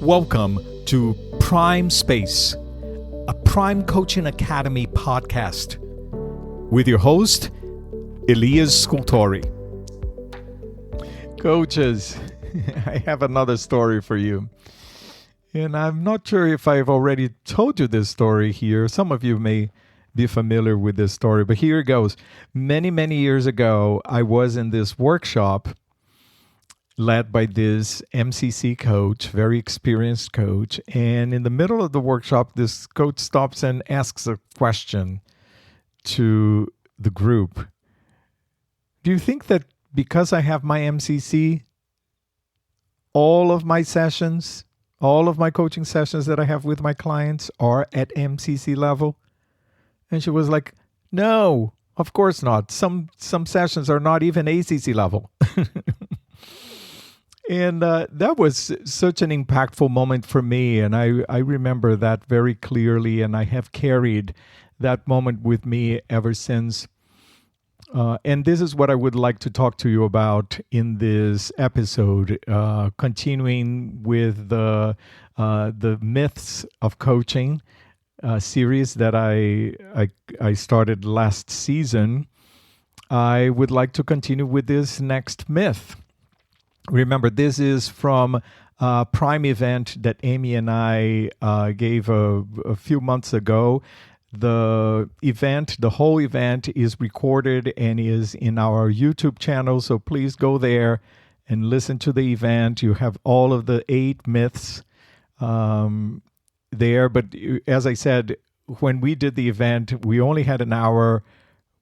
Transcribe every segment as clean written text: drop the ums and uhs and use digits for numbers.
Welcome to Prime Space, a Prime Coaching Academy podcast with your host, Elias Scultori. Coaches, I have another story for you. And I'm not sure if I've already told you this story here. Some of you may be familiar with this story, but here it goes. Many, many years ago, I was in this workshop led by this MCC coach, very experienced coach. And in the middle of the workshop, this coach stops and asks a question to the group. Do you think that because I have my MCC, all of my sessions, all of my coaching sessions that I have with my clients are at MCC level? And she was like, no, of course not. Some sessions are not even ACC level. And that was such an impactful moment for me. And I remember that very clearly. And I have carried that moment with me ever since. And this is what I would like to talk to you about in this episode, continuing with the myths of coaching series that I started last season. I would like to continue with this next myth. Remember, this is from a Prime event that Amy and I gave a few months ago. The whole event is recorded and is in our YouTube channel. So please go there and listen to the event. You have all of the 8 myths there. But as I said, when we did the event, we only had an hour.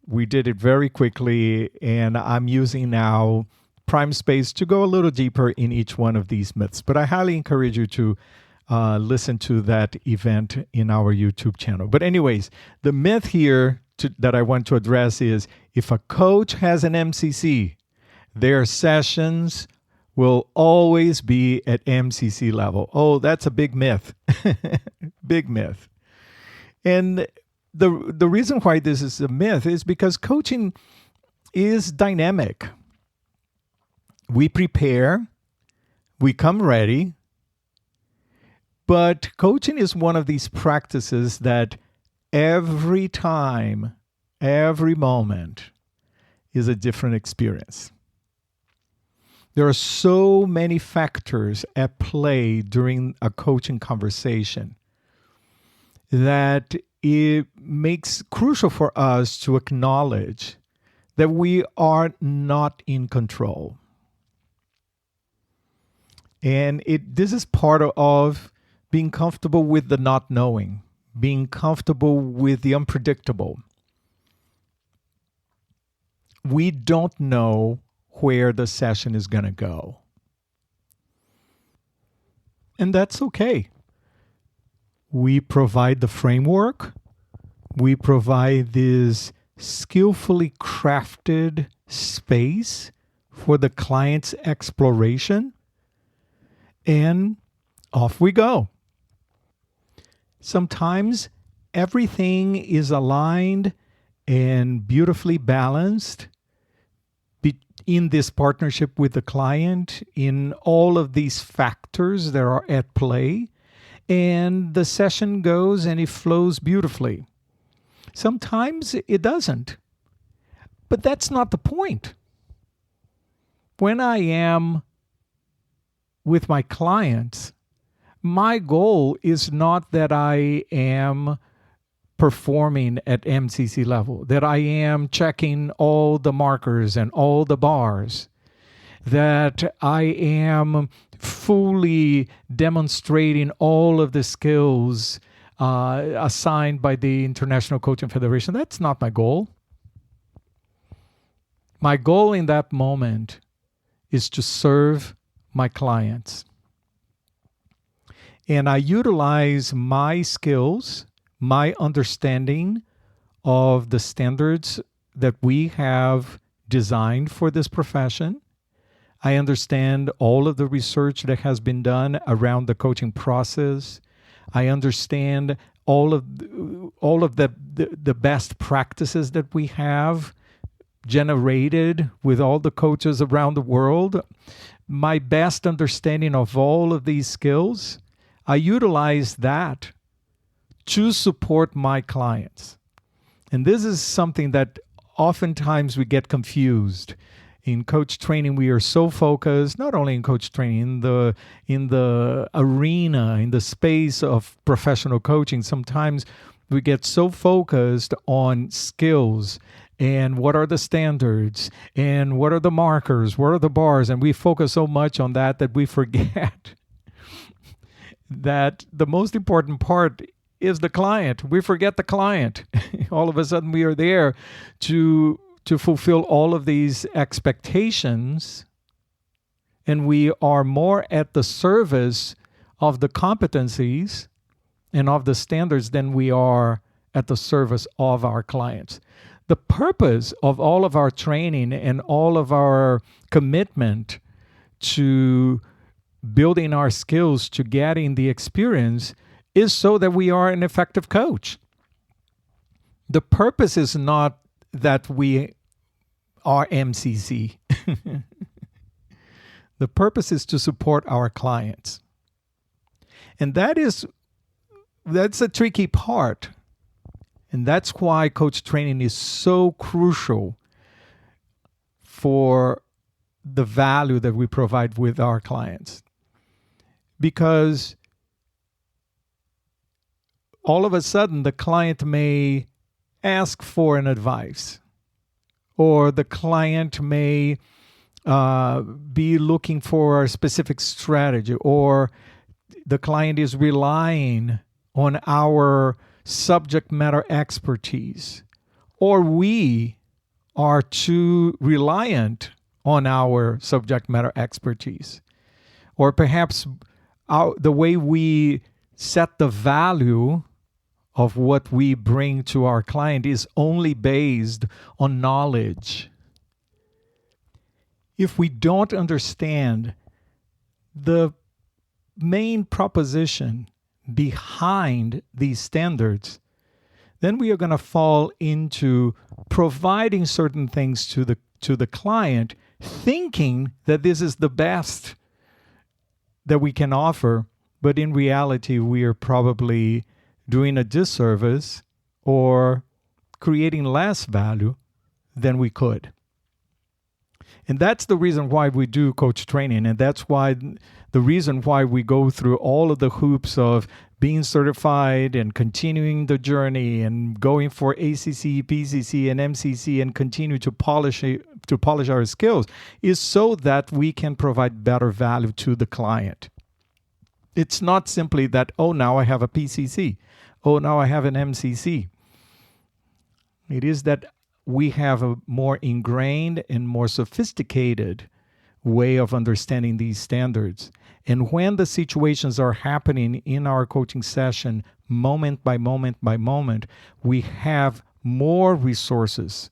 We did it very quickly. And I'm using now Prime Space to go a little deeper in each one of these myths. But I highly encourage you to listen to that event in our YouTube channel. But anyways, the myth here that I want to address is if a coach has an MCC, their sessions will always be at MCC level. Oh, that's a big myth. Big myth. And the reason why this is a myth is because coaching is dynamic. We prepare, we come ready, but coaching is one of these practices that every time, every moment is a different experience. There are so many factors at play during a coaching conversation that it makes crucial for us to acknowledge that we are not in control. And this is part of being comfortable with the not knowing, being comfortable with the unpredictable. We don't know where the session is going to go. And that's okay. We provide the framework. We provide this skillfully crafted space for the client's exploration. And off we go. Sometimes everything is aligned and beautifully balanced in this partnership with the client, in all of these factors that are at play, and the session goes and it flows beautifully. Sometimes it doesn't, but that's not the point. When I am with my clients, my goal is not that I am performing at MCC level, that I am checking all the markers and all the bars, that I am fully demonstrating all of the skills assigned by the International Coaching Federation. That's not my goal. My goal in that moment is to serve my clients. And I utilize my skills, my understanding of the standards that we have designed for this profession. I understand all of the research that has been done around the coaching process. I understand all of the best practices that we have generated with all the coaches around the world. My best understanding of all of these skills I utilize that to support my clients. And this is something that oftentimes we get confused. In coach training, we are so focused, not only in coach training, in the arena, in the space of professional coaching, sometimes we get so focused on skills and what are the standards and what are the markers, what are the bars, and we focus so much on that that we forget that the most important part is the client. We forget the client. All of a sudden we are there to fulfill all of these expectations, and we are more at the service of the competencies and of the standards than we are at the service of our clients. The purpose of all of our training and all of our commitment to building our skills, to getting the experience, is so that we are an effective coach. The purpose is not that we are MCC. The purpose is to support our clients. And that's a tricky part. And that's why coach training is so crucial for the value that we provide with our clients. Because all of a sudden the client may ask for an advice, or the client may be looking for a specific strategy, or the client is relying on our subject matter expertise, or we are too reliant on our subject matter expertise, or perhaps the way we set the value of what we bring to our client is only based on knowledge. If we don't understand the main proposition behind these standards, then we are going to fall into providing certain things to the client, thinking that this is the best that we can offer, but in reality we are probably doing a disservice or creating less value than we could. And that's the reason why we do coach training, and that's why the reason why we go through all of the hoops of being certified and continuing the journey and going for ACC, PCC, and MCC and continue to polish our skills, is so that we can provide better value to the client. It's not simply that, oh, now I have a PCC. Oh, now I have an MCC. It is that we have a more ingrained and more sophisticated way of understanding these standards. And when the situations are happening in our coaching session, moment by moment by moment, we have more resources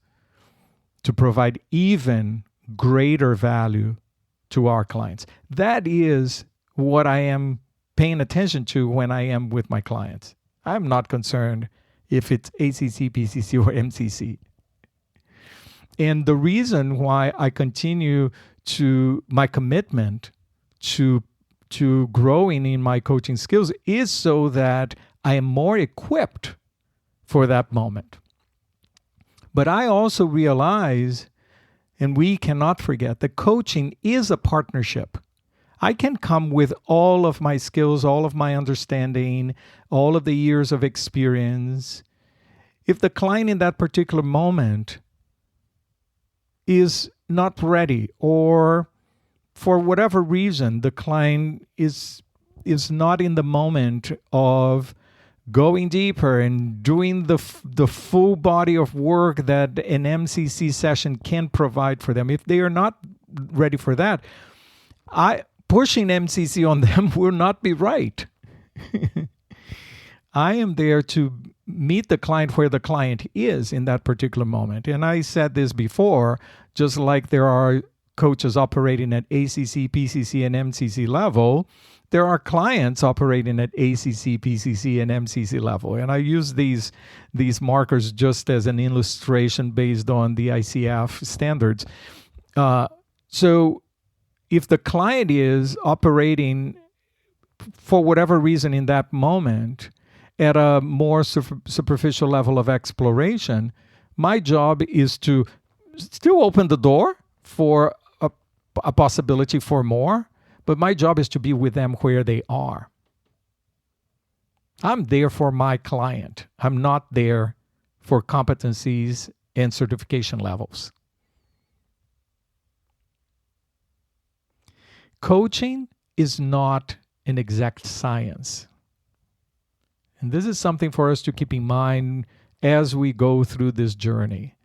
to provide even greater value to our clients. That is what I am paying attention to when I am with my clients. I'm not concerned if it's ACC, PCC, or MCC. And the reason why I continue to my commitment to growing in my coaching skills is so that I am more equipped for that moment. But I also realize, and we cannot forget, that coaching is a partnership. I can come with all of my skills, all of my understanding, all of the years of experience. If the client in that particular moment is not ready, or for whatever reason the client is not in the moment of going deeper and doing the full body of work that an MCC session can provide for them, if they are not ready for that, pushing MCC on them will not be right. I am there to meet the client where the client is in that particular moment. And I said this before, just like there are coaches operating at ACC, PCC, and MCC level, there are clients operating at ACC, PCC, and MCC level. And I use these markers just as an illustration based on the ICF standards. So if the client is operating for whatever reason in that moment, at a more superficial level of exploration, my job is to still open the door for a possibility for more, but my job is to be with them where they are. I'm there for my client. I'm not there for competencies and certification levels. Coaching is not an exact science. And this is something for us to keep in mind as we go through this journey.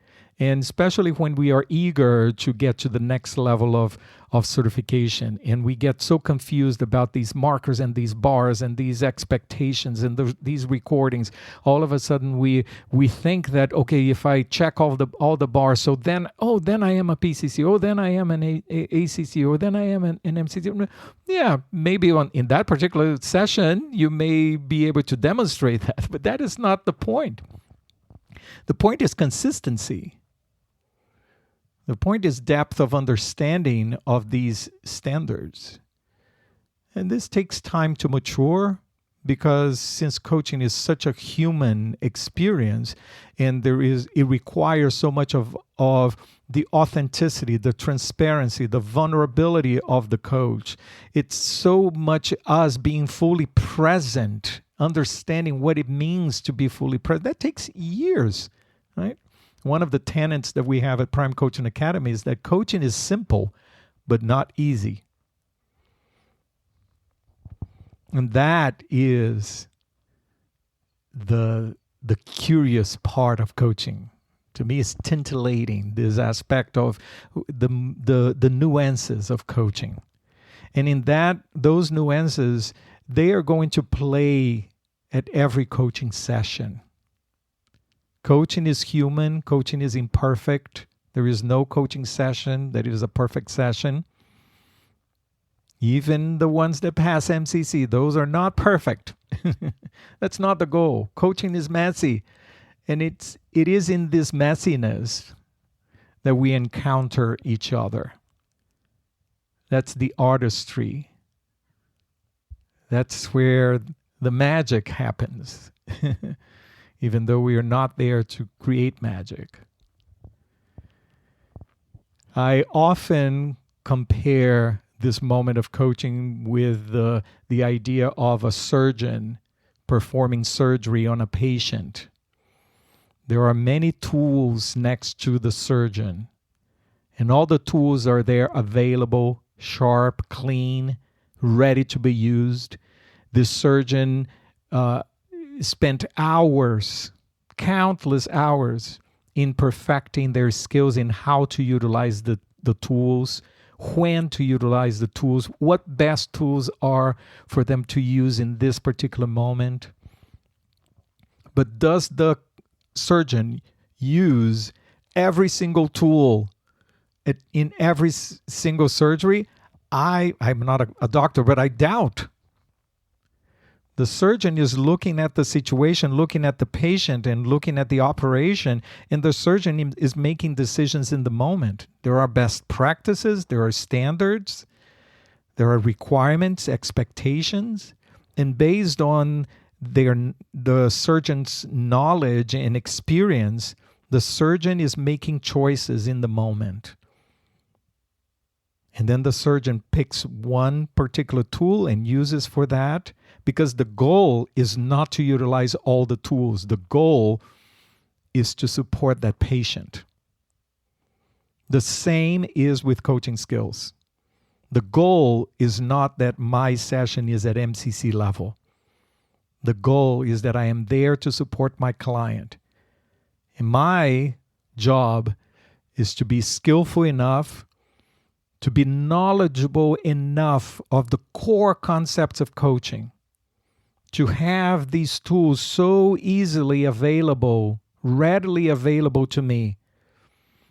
And especially when we are eager to get to the next level of certification, and we get so confused about these markers and these bars and these expectations and these recordings. All of a sudden we think that, okay, if I check all the bars, so then I am a PCC, then I am an ACC, then I am an MCC. Yeah, maybe in that particular session you may be able to demonstrate that, but that is not the point. The point is consistency. The point is depth of understanding of these standards. And this takes time to mature, because since coaching is such a human experience, and it requires so much of the authenticity, the transparency, the vulnerability of the coach. It's so much us being fully present, understanding what it means to be fully present. That takes years, right? One of the tenets that we have at Prime Coaching Academy is that coaching is simple, but not easy. And that is the curious part of coaching. To me, it's scintillating, this aspect of the nuances of coaching. And in those nuances, they are going to play at every coaching session. Coaching is human. Coaching is imperfect. There is no coaching session that is a perfect session. Even the ones that pass MCC, those are not perfect. That's not the goal. Coaching is messy. And it is in this messiness that we encounter each other. That's the artistry. That's where the magic happens. Even though we are not there to create magic. I often compare this moment of coaching with the idea of a surgeon performing surgery on a patient. There are many tools next to the surgeon, and all the tools are there available, sharp, clean, ready to be used. This surgeon spent hours, countless hours, in perfecting their skills in how to utilize the tools, when to utilize the tools, what best tools are for them to use in this particular moment. But does the surgeon use every single tool in every single surgery? I'm not a doctor, but I doubt. The surgeon is looking at the situation, looking at the patient, and looking at the operation, and the surgeon is making decisions in the moment. There are best practices, there are standards, there are requirements, expectations, and based on the surgeon's knowledge and experience, the surgeon is making choices in the moment. And then the surgeon picks one particular tool and uses for that, because the goal is not to utilize all the tools. The goal is to support that patient. The same is with coaching skills. The goal is not that my session is at MCC level. The goal is that I am there to support my client. And my job is to be skillful enough, to be knowledgeable enough of the core concepts of coaching, to have these tools so easily available, readily available to me,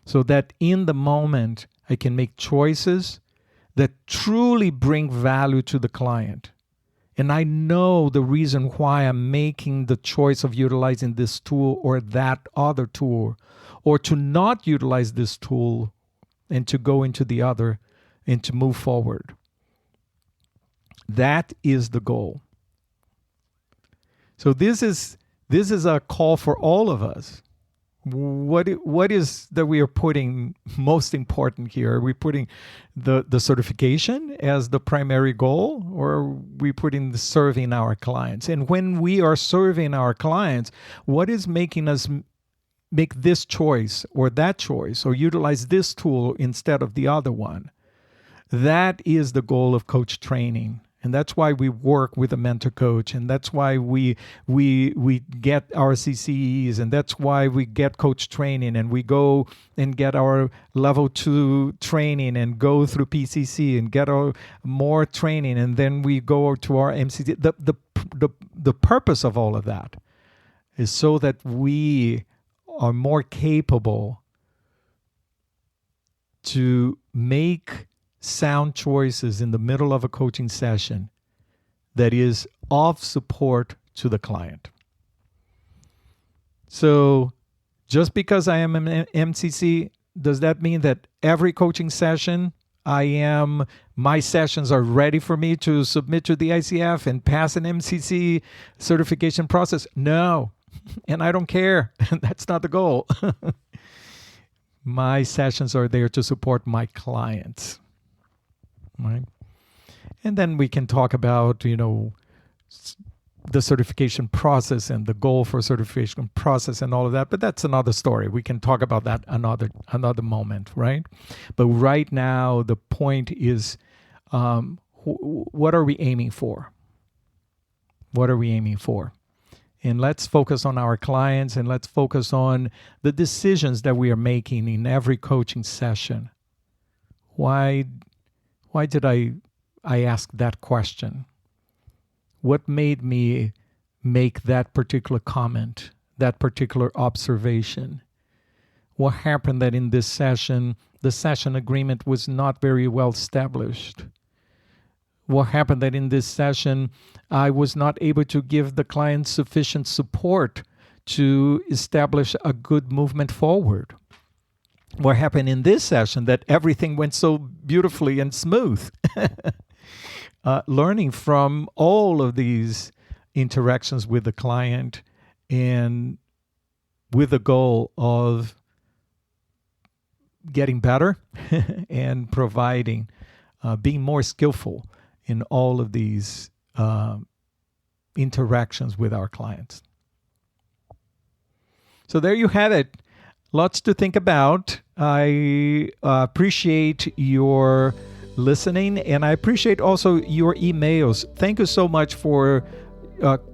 so that in the moment I can make choices that truly bring value to the client. And I know the reason why I'm making the choice of utilizing this tool or that other tool, or to not utilize this tool and to go into the other and to move forward. That is the goal. So this is a call for all of us. What is that we are putting most important here? Are we putting the certification as the primary goal, or are we putting the serving our clients? And when we are serving our clients, what is making us make this choice or that choice, or utilize this tool instead of the other one? That is the goal of coach training. And that's why we work with a mentor coach, and that's why we get our CCEs, and that's why we get coach training, and we go and get our level 2 training and go through PCC and get our more training, and then we go to our MCC. The purpose of all of that is so that we are more capable to make sound choices in the middle of a coaching session that is of support to the client. So just because I am an MCC, does that mean that every coaching session my sessions are ready for me to submit to the ICF and pass an MCC certification process? No, and I don't care. That's not the goal. My sessions are there to support my clients. Right. And then we can talk about, the certification process and the goal for certification process and all of that. But that's another story. We can talk about that another moment, right? But right now, the point is, what are we aiming for? What are we aiming for? And let's focus on our clients, and let's focus on the decisions that we are making in every coaching session. Why did I ask that question? What made me make that particular comment, that particular observation? What happened that in this session, the session agreement was not very well established? What happened that in this session, I was not able to give the client sufficient support to establish a good movement forward? What happened in this session that everything went so beautifully and smooth? Learning from all of these interactions with the client, and with the goal of getting better and providing, being more skillful in all of these interactions with our clients. So there you have it. Lots to think about. I appreciate your listening, and I appreciate also your emails. Thank you so much for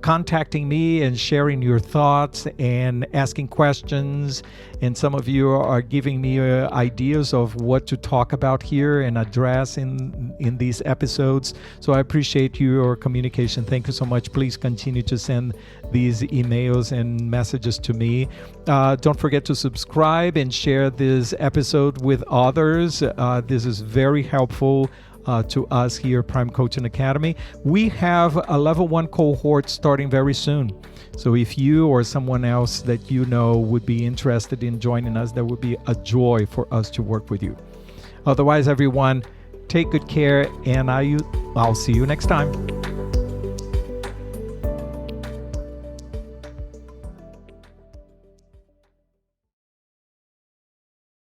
contacting me and sharing your thoughts and asking questions. And some of you are giving me ideas of what to talk about here and address in these episodes. So I appreciate your communication. Thank you so much. Please continue to send these emails and messages to me. Don't forget to subscribe and share this episode with others. This is very helpful to us here at Prime Coaching Academy. We have a level 1 cohort starting very soon. So if you or someone else that you know would be interested in joining us, that would be a joy for us to work with you. Otherwise, everyone, take good care, and I'll see you next time.